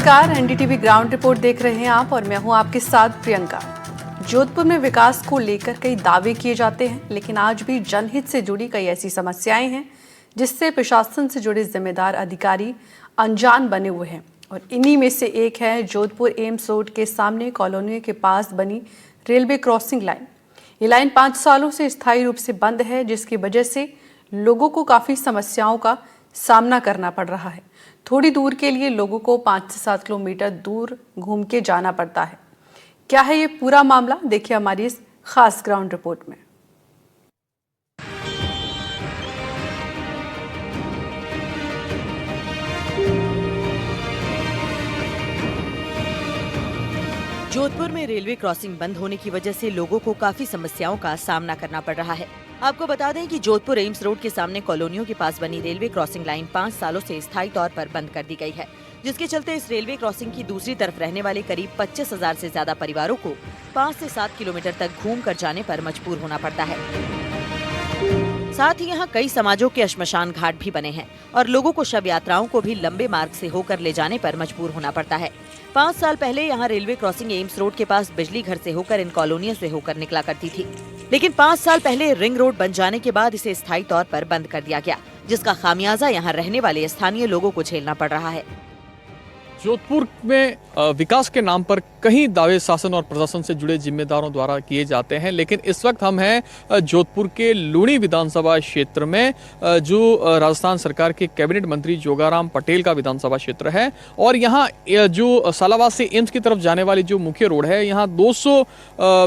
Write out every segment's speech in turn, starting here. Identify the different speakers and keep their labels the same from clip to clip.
Speaker 1: नमस्कार, NDTV ground report देख रहे हैं आप और मैं हूं आपके साथ प्रियंका। जोधपुर में विकास को लेकर कई दावे किए जाते हैं, लेकिन आज भी जनहित से जुड़ी कई ऐसी समस्याएं हैं जिससे प्रशासन से जुड़े जिम्मेदार अधिकारी अनजान बने हुए हैं। और इन्हीं में से एक है जोधपुर एम्स रोड के सामने कॉलोनियों के पास बनी रेलवे क्रॉसिंग लाइन। ये लाइन 5 सालों से स्थायी रूप से बंद है, जिसकी वजह से लोगों को काफ़ी समस्याओं का सामना करना पड़ रहा है। थोड़ी दूर के लिए लोगों को 5 से 7 किलोमीटर दूर घूम के जाना पड़ता है। क्या है ये पूरा मामला, देखिए हमारी इस खास ग्राउंड रिपोर्ट में।
Speaker 2: जोधपुर में रेलवे क्रॉसिंग बंद होने की वजह से लोगों को काफी समस्याओं का सामना करना पड़ रहा है। आपको बता दें कि जोधपुर एम्स रोड के सामने कॉलोनियों के पास बनी रेलवे क्रॉसिंग लाइन 5 सालों से स्थायी तौर पर बंद कर दी गई है, जिसके चलते इस रेलवे क्रॉसिंग की दूसरी तरफ रहने वाले करीब 25,000 से ज्यादा परिवारों को 5 से 7 किलोमीटर तक घूम कर जाने पर मजबूर होना पड़ता है। साथ ही यहाँ कई समाजों के श्मशान घाट भी बने हैं और लोगों को शव यात्राओं को भी लंबे मार्ग से होकर ले जाने पर मजबूर होना पड़ता है। 5 साल पहले यहाँ रेलवे क्रॉसिंग एम्स रोड के पास बिजली घर से होकर इन कॉलोनियों से होकर निकला करती थी, लेकिन 5 साल पहले रिंग रोड बन जाने के बाद इसे स्थायी तौर पर बंद कर दिया गया, जिसका खामियाजा यहाँ रहने वाले स्थानीय लोगों को झेलना पड़ रहा है।
Speaker 3: जोधपुर में विकास के नाम पर कई दावे शासन और प्रशासन से जुड़े जिम्मेदारों द्वारा किए जाते हैं, लेकिन इस वक्त हम हैं जोधपुर के लूणी विधानसभा क्षेत्र में, जो राजस्थान सरकार के कैबिनेट मंत्री जोगाराम पटेल का विधानसभा क्षेत्र है। और यहाँ जो सालावाद से एम्स की तरफ जाने वाली जो मुख्य रोड है, यहाँ 200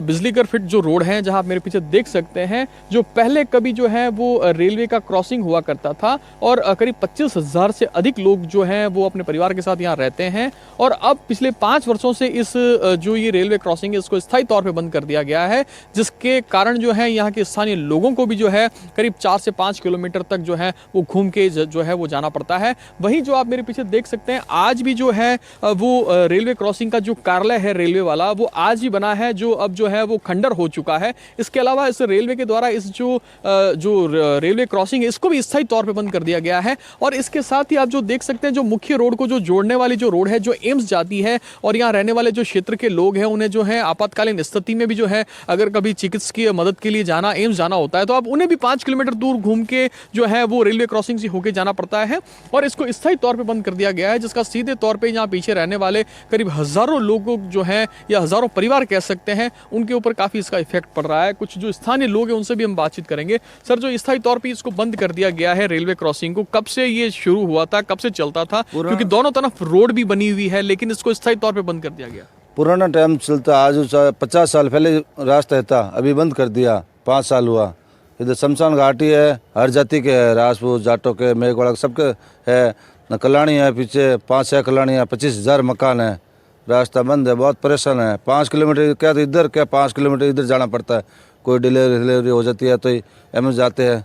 Speaker 3: बिजलीघर फीट जो रोड है, जहाँ आप मेरे पीछे देख सकते हैं, जो पहले कभी जो है वो रेलवे का क्रॉसिंग हुआ करता था और करीब 25,000 से अधिक लोग जो हैं वो अपने परिवार के साथ यहाँ रहते हैं। और अब पिछले 5 वर्षों से इस जो ये रेलवे क्रॉसिंग है इसको स्थायी तौर पे बंद कर दिया गया है, जिसके कारण जो है यहाँ के स्थानीय लोगों को भी जो है करीब 4 से 5 किलोमीटर तक जो है वो घूम के जो है वो जाना पड़ता है। वहीं जो आप मेरे पीछे देख सकते हैं, आज भी जो है वो रेलवे क्रॉसिंग का जो कार्यालय है रेलवे वाला, वो आज ही बना है, जो अब जो है वो खंडर हो चुका है। इसके अलावा इस रेलवे के द्वारा इस जो रेलवे क्रॉसिंग है इसको भी स्थायी तौर पर बंद कर दिया गया है। और इसके साथ ही आप जो देख सकते हैं, जो मुख्य रोड को जो जोड़ने वाली जो रोड है जो एम्स जाती है, और यहाँ रहने वाले जो क्षेत्र के लोग हैं उन्हें जो है आपातकालीन स्थिति में भी जो है अगर कभी चिकित्सकीय मदद के लिए जाना एम्स जाना होता है तो अब उन्हें भी 5 किलोमीटर दूर घूम के जो है वो रेलवे क्रॉसिंग से होके जाना पड़ता है। और इसको स्थायी तौर पे बंद कर दिया गया है, जिसका सीधे तौर पे यहाँ पीछे रहने वाले करीब हजारों लोगों जो है या हजारों परिवार कह सकते हैं, उनके ऊपर काफी इसका इफेक्ट पड़ रहा है। कुछ जो स्थानीय लोग हैं उनसे भी हम बातचीत करेंगे। सर, जो स्थायी तौर पर इसको बंद कर दिया गया है रेलवे क्रॉसिंग को, कब से ये शुरू हुआ था, कब से चलता था? क्योंकि दोनों तरफ रोड भी बनी हुई है, लेकिन इसको स्थायी तौर पे बंद कर दिया गया।
Speaker 4: पुराना टाइम चलता, आज 50 साल पहले रास्ता था, अभी बंद कर दिया, 5 साल हुआ। इधर शमशान घाटी है, हर जाति के है, राजपूत जाटों के मेघवाड़ा सबके है, न कल्याणी है, पीछे 5-6 कल्याणी है, 25,000 मकान है। रास्ता बंद है, बहुत परेशान है। 5 किलोमीटर क्या तो इधर, क्या 5 किलोमीटर इधर जाना पड़ता है। कोई डिलीवरी हो जाती है तो एम्स जाते हैं।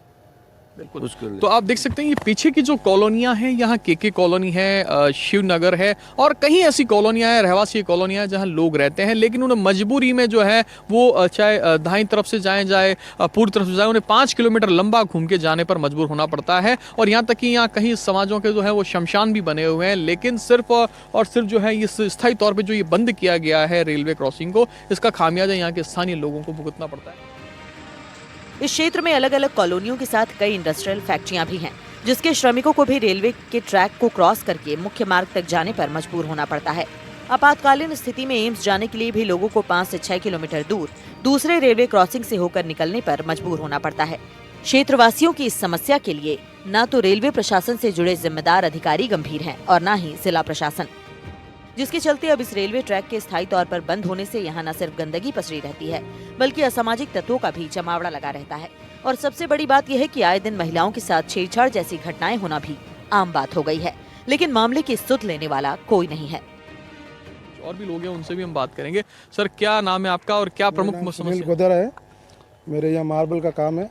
Speaker 3: तो आप देख सकते हैं ये पीछे की जो कॉलोनियां हैं, यहाँ केके कॉलोनी है, शिवनगर है और कहीं ऐसी कॉलोनियां हैं, रहवासी कॉलोनियां हैं जहाँ लोग रहते हैं, लेकिन उन्हें मजबूरी में जो है वो चाहे दाईं तरफ से जाए पूर्व तरफ से जाए, उन्हें 5 किलोमीटर लंबा घूम के जाने पर मजबूर होना पड़ता है। और यहाँ तक कि यहाँ कहीं समाजों के जो है वो शमशान भी बने हुए हैं, लेकिन सिर्फ और सिर्फ जो है इस स्थायी तौर पर जो ये बंद किया गया है रेलवे क्रॉसिंग को, इसका खामियाजा यहाँ के स्थानीय लोगों को भुगतना पड़ता है।
Speaker 2: इस क्षेत्र में अलग अलग कॉलोनियों के साथ कई इंडस्ट्रियल फैक्ट्रियां भी हैं, जिसके श्रमिकों को भी रेलवे के ट्रैक को क्रॉस करके मुख्य मार्ग तक जाने पर मजबूर होना पड़ता है। आपातकालीन स्थिति में एम्स जाने के लिए भी लोगों को 5 से 6 किलोमीटर दूर दूसरे रेलवे क्रॉसिंग से होकर निकलने पर मजबूर होना पड़ता है। क्षेत्रवासियों की इस समस्या के लिए न तो रेलवे प्रशासन से जुड़े जिम्मेदार अधिकारी गंभीर हैं और न ही जिला प्रशासन, जिसके चलते अब इस रेलवे ट्रैक के स्थायी तौर पर बंद होने से यहाँ न सिर्फ गंदगी पसरी रहती है, बल्कि असामाजिक तत्वों का भी जमावड़ा लगा रहता है। और सबसे बड़ी बात यह है कि आए दिन महिलाओं के साथ छेड़छाड़ जैसी घटनाएं होना भी आम बात हो गई है, लेकिन मामले की सुध लेने वाला कोई नहीं है।
Speaker 3: और भी लोग हैं, उनसे भी हम बात करेंगे। सर, क्या नाम है आपका और क्या प्रमुख
Speaker 5: समस्या है? मेरे यहाँ मार्बल का काम है।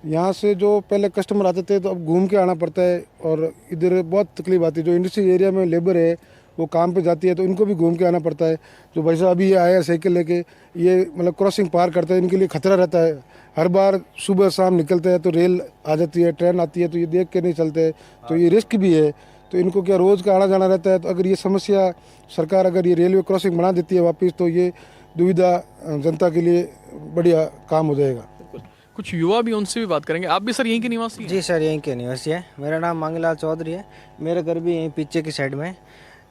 Speaker 5: यहाँ से जो पहले कस्टमर आते थे तो अब घूम के आना पड़ता है और इधर बहुत तकलीफ आती है। जो इंडस्ट्री एरिया में लेबर है वो काम पे जाती है तो इनको भी घूम के आना पड़ता है। जो भाई साहब अभी ये आया साइकिल लेके, ये मतलब क्रॉसिंग पार करता है, इनके लिए खतरा रहता है। हर बार सुबह शाम निकलते हैं तो रेल आ जाती है, ट्रेन आती है तो ये देख के नहीं चलते, तो ये रिस्क भी है। तो इनको क्या रोज़ का आना जाना रहता है। तो अगर ये समस्या सरकार अगर ये रेलवे क्रॉसिंग बना देती है वापस, तो ये दुविधा जनता के लिए बढ़िया काम हो जाएगा।
Speaker 3: कुछ युवा भी, उनसे भी बात करेंगे। आप भी सर यहीं के निवासी हैं?
Speaker 6: जी सर, यहीं के निवासी है। मेरा नाम मांगलाल चौधरी है। मेरा घर भी यहीं पीछे की साइड में है।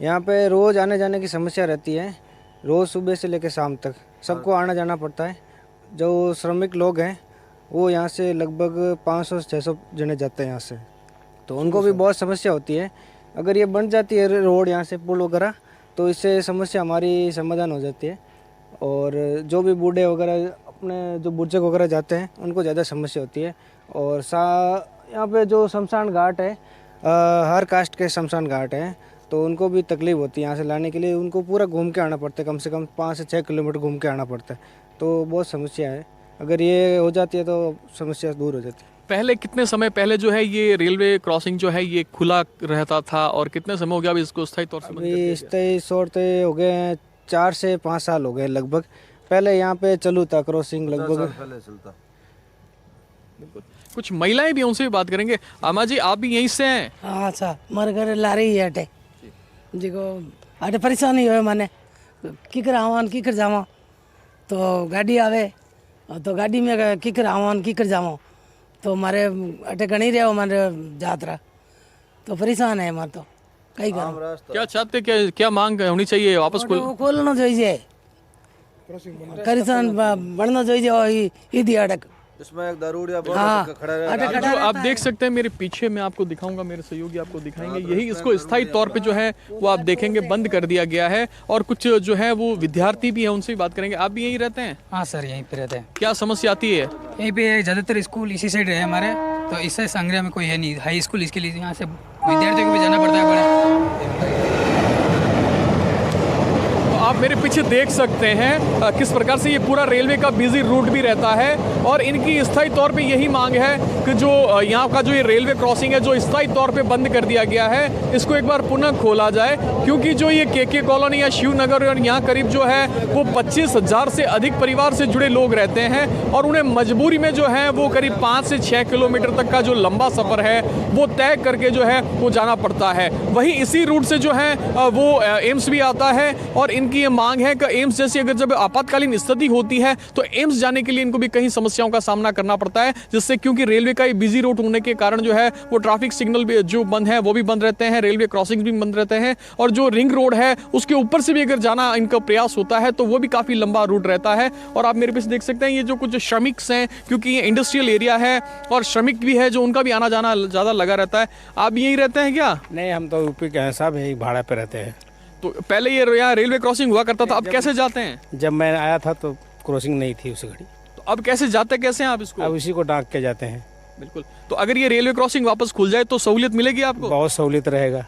Speaker 6: यहाँ पे रोज़ आने जाने की समस्या रहती है। रोज़ सुबह से लेकर शाम तक सबको आना जाना पड़ता है। जो श्रमिक लोग हैं वो यहाँ से लगभग 500 से 600 जने जाते हैं यहाँ से, तो उनको भी बहुत समस्या होती है। अगर ये बन जाती है रोड यहाँ से, पुल वगैरह, तो इससे समस्या हमारी समाधान हो जाती है। और जो भी बूढ़े वगैरह अपने जो बुजुर्ग वगैरह जाते हैं उनको ज़्यादा समस्या होती है। और यहाँ पे जो शमशान घाट है, हर कास्ट के शमशान घाट हैं, तो उनको भी तकलीफ़ होती है यहाँ से लाने के लिए। उनको पूरा घूम के आना पड़ता है, कम से कम 5 से 6 किलोमीटर घूम के आना पड़ता है। तो बहुत समस्या है। अगर ये हो जाती है तो समस्या दूर हो जाती है।
Speaker 3: पहले कितने समय पहले जो है ये रेलवे क्रॉसिंग जो है ये खुला रहता था, और कितने समय हो गया अभी इसको स्थायी तौर से बंद कर दिया
Speaker 6: अभी
Speaker 3: गया?
Speaker 6: स्थायी तौर पे हो गए हैं 4 से 5 साल हो गए लगभग। पहले यहाँ पे चालू था क्रॉसिंग लगभग।
Speaker 4: पहले चलता।
Speaker 3: कुछ महिलाएं भी हैं, उनसे भी बात करेंगे। आमा जी, आप भी यहीं से हैं?
Speaker 7: हाँ अच्छा, मारे घर ला रही है अटे जी को अटे परेशानी हो माने किकर आवान किकर जावा, तो गाड़ी आवे तो गाड़ी में किकर आवान किकर जावा, तो मारे अटे गणी रहे मारे यात्रा, तो परेशान है मार तो कई करो।
Speaker 3: क्या चाहते, क्या मांग होनी चाहिए? वापस
Speaker 7: खोलना चाहिए, करेक्शन बढ़ना चाहिए ई दिया अटक।
Speaker 4: इसमें एक दारूडिया
Speaker 7: हाँ,
Speaker 4: खड़ा रहता है।
Speaker 3: जो आप देख सकते हैं मेरे पीछे, मैं आपको दिखाऊंगा, मेरे सहयोगी आपको दिखाएंगे। यही इसको स्थायी तौर पे जो है वो आप देखेंगे बंद कर दिया गया है। और कुछ जो है वो विद्यार्थी भी है, उनसे भी बात करेंगे। आप भी यहीं रहते हैं?
Speaker 8: हाँ सर, यहीं पे रहते हैं।
Speaker 3: क्या समस्या आती है?
Speaker 8: यहीं पे ज़्यादातर स्कूल इसी साइड है हमारे, तो इससे संग्रह में कोई है नहीं हाई स्कूल, इसके लिए यहाँ से विद्यार्थियों को भी जाना पड़ता है बड़े।
Speaker 3: आप मेरे पीछे देख सकते हैं किस प्रकार से ये पूरा रेलवे का बिजी रूट भी रहता है। और इनकी स्थायी तौर पे यही मांग है कि जो यहाँ का जो ये रेलवे क्रॉसिंग है जो स्थायी तौर पे बंद कर दिया गया है, इसको एक बार पुनः खोला जाए। क्योंकि जो ये के कॉलोनी या शिवनगर और यहाँ करीब जो है वो 25,000 से अधिक परिवार से जुड़े लोग रहते हैं, और उन्हें मजबूरी में जो है वो करीब 5 से 6 किलोमीटर तक का जो लंबा सफ़र है वो तय करके जो है वो जाना पड़ता है। वहीं इसी रूट से जो है वो एम्स भी आता है, और इनकी ये मांग है कि एम्स जैसी अगर जब आपातकालीन स्थिति होती है तो एम्स जाने के लिए इनको भी कई समस्याओं का सामना करना पड़ता है, जिससे क्योंकि रेलवे का ये बिजी रूट होने के कारण जो है वो ट्रैफिक सिग्नल भी जो बंद है वो भी बंद रहते हैं, रेलवे क्रॉसिंग भी बंद रहते हैं, और जो रिंग रोड है उसके ऊपर से भी अगर जाना इनका प्रयास होता है तो वो भी काफ़ी लंबा रूट रहता है। और आप मेरे पीछे देख सकते हैं ये जो कुछ श्रमिक हैं, क्योंकि ये इंडस्ट्रियल एरिया है और श्रमिक भी है जो उनका भी आना जाना ज़्यादा लगा रहता है। आप यहीं रहते हैं क्या?
Speaker 9: नहीं, हम तो यूपी के हैं साहब, यही भाड़ा पे रहते हैं।
Speaker 3: तो पहले ये यहाँ रेलवे क्रॉसिंग हुआ करता था, अब कैसे जाते हैं?
Speaker 9: जब मैं आया था तो क्रॉसिंग नहीं थी उस घड़ी,
Speaker 3: तो अब कैसे जाते, कैसे हैं आप इसको?
Speaker 9: अब इसी को डाक के जाते हैं।
Speaker 3: बिल्कुल। तो अगर ये रेलवे क्रॉसिंग वापस खुल जाए तो सहूलियत मिलेगी आपको?
Speaker 9: बहुत सहूलियत रहेगा,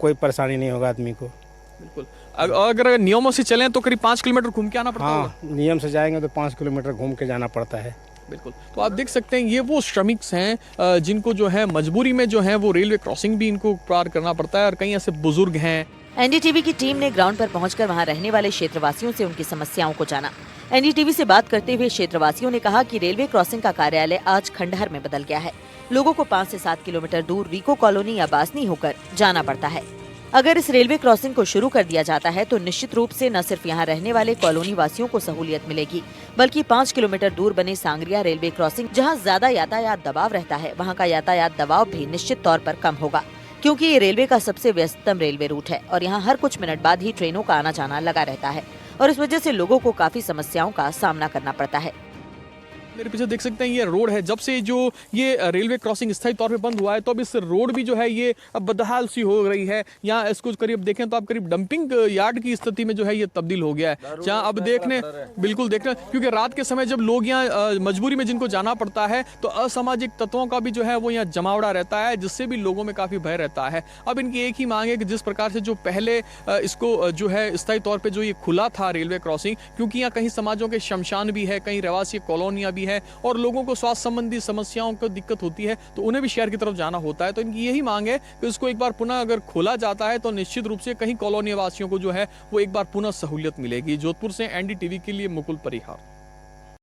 Speaker 9: कोई परेशानी नहीं होगा आदमी को।
Speaker 3: बिल्कुल। अगर नियमों से चलें तो करीब 5 किलोमीटर घूम के आना पड़ता है।
Speaker 9: हाँ, नियम से जाएंगे तो 5 किलोमीटर घूम के जाना पड़ता है।
Speaker 3: बिल्कुल। तो आप देख सकते हैं ये वो श्रमिक्स हैं जिनको जो है मजबूरी में जो है वो रेलवे क्रॉसिंग भी इनको पार करना पड़ता है, और कई ऐसे बुजुर्ग हैं।
Speaker 2: एनडीटीवी की टीम ने ग्राउंड पर पहुंचकर वहां रहने वाले क्षेत्रवासियों से उनकी समस्याओं को जाना। एनडीटीवी से बात करते हुए क्षेत्रवासियों ने कहा कि रेलवे क्रॉसिंग का कार्यालय आज खंडहर में बदल गया है। लोगों को 5 से 7 किलोमीटर दूर रीको कॉलोनी या बासनी होकर जाना पड़ता है। अगर इस रेलवे क्रॉसिंग को शुरू कर दिया जाता है तो निश्चित रूप से न सिर्फ यहाँ रहने वाले कॉलोनी वासियों को सहूलियत मिलेगी, बल्कि 5 किलोमीटर दूर बने सांगरिया रेलवे क्रॉसिंग, जहाँ ज्यादा यातायात दबाव रहता है, वहाँ का यातायात दबाव भी निश्चित तौर पर कम होगा। क्योंकि ये रेलवे का सबसे व्यस्ततम रेलवे रूट है और यहाँ हर कुछ मिनट बाद ही ट्रेनों का आना जाना लगा रहता है, और इस वजह से लोगों को काफी समस्याओं का सामना करना पड़ता है।
Speaker 3: मेरे पीछे देख सकते हैं ये रोड है। जब से जो ये रेलवे क्रॉसिंग स्थायी तौर पे बंद हुआ है तो अब इस रोड भी जो है ये अब बदहाल सी हो रही है। यहाँ इसको करीब देखें तो आप करीब डंपिंग यार्ड की स्थिति में जो है ये तब्दील हो गया है। जहाँ अब बिल्कुल देखने, क्योंकि रात के समय जब लोग यहाँ मजबूरी में जिनको जाना पड़ता है तो असामाजिक तत्वों का भी जो है वो यहाँ जमावड़ा रहता है, जिससे भी लोगों में काफ़ी भय रहता है। अब इनकी एक ही मांग है कि जिस प्रकार से जो पहले इसको जो है स्थायी तौर पर जो ये खुला था रेलवे क्रॉसिंग, क्योंकि यहाँ कहीं समाजों के शमशान भी है, कहीं रहवासी कॉलोनियाँ भी है और लोगों को स्वास्थ्य संबंधी समस्याओं को दिक्कत होती है, तो उन्हें भी शहर की तरफ जाना होता है। तो इनकी यही मांग है कि इसको एक बार पुनः अगर खोला जाता है तो निश्चित रूप से कहीं कॉलोनी वासियों को जो है वो एक बार पुनः सहूलियत मिलेगी। जोधपुर से एनडीटीवी के लिए मुकुल परिहार।